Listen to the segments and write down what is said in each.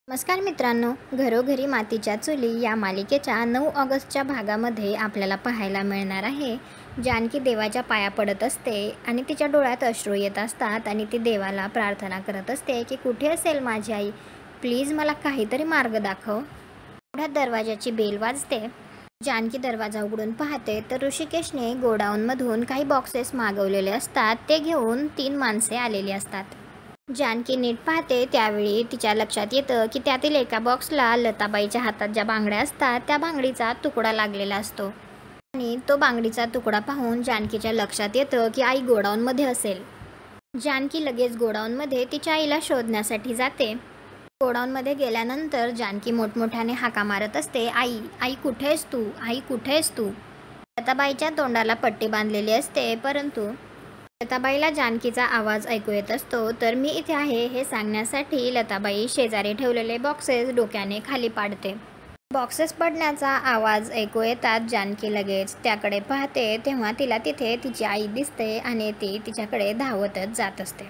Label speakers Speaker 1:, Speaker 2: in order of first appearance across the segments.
Speaker 1: नमस्कार मित्रांनो, घरोघरी मातीच्या चुली या मालिकेच्या 9 ऑगस्टच्या भागामध्ये आपल्याला पाहायला मिळणार आहे. जानकी देवाच्या पाया पडत असते आणि तिच्या डोळ्यात अश्रू येत असतात आणि ती देवाला प्रार्थना करत असते की कुठे असेल माझी आई, प्लीज मला काहीतरी मार्ग दाखव. एवढ्यात दरवाजाची बेल वाजते. जानकी दरवाजा उघडून पाहते तर ऋषिकेशने गोडाऊनमधून काही बॉक्सेस मागवलेले असतात. ते घेऊन 3 माणसे आलेली असतात. जानकी नीट पाहते त्यावेळी तिच्या लक्षात येतं की त्यातील एका बॉक्सला लताबाईच्या हातात ज्या बांगड्या असतात त्या बांगडीचा तुकडा लागलेला असतो आणि तो बांगडीचा तुकडा पाहून जानकीच्या लक्षात येतं की आई गोडाऊनमध्ये असेल. जानकी लगेच गोडाऊनमध्ये तिच्या आईला शोधण्यासाठी जाते. गोडाऊनमध्ये गेल्यानंतर जानकी मोठमोठ्याने हाका मारत असते, आई आई कुठे आहेस तू, आई कुठे आहेस तू. लताबाईच्या तोंडाला पट्टी बांधलेली असते, परंतु लताबाईला जानकीचा आवाज ऐकू येत असतो. तर मी इथे आहे हे सांगण्यासाठी लताबाई शेजारी ठेवलेले बॉक्सेस डोक्याने खाली पाडते. बॉक्सेस पडण्याचा आवाज ऐकू येतात जानकी लगेच त्याकडे पाहते तेव्हा तिला तिथे तिची आई दिसते आणि ती तिच्याकडे धावतच जात असते.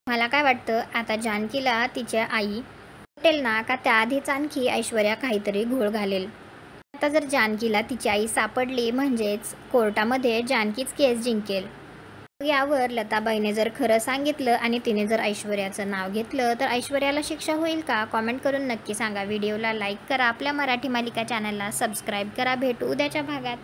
Speaker 1: मला काय वाटतं, आता जानकीला तिच्या आई भेटेल ना, का त्याआधीच आणखी ऐश्वर्या काहीतरी घोळ घालेल. आता जर जानकीला तिची आई सापडली म्हणजेच कोर्टामध्ये जानकीच केस जिंकेल. यावर लताबाईने जर खरं सांगितलं आणि तिने जर ऐश्वर्याचं नाव घेतलं तर ऐश्वर्याला शिक्षा होईल का? कॉमेंट करून नक्की सांगा. व्हिडिओला लाईक करा, आपल्या मराठी मालिका चॅनलला सबस्क्राईब करा. भेटू उद्याच्या भागात.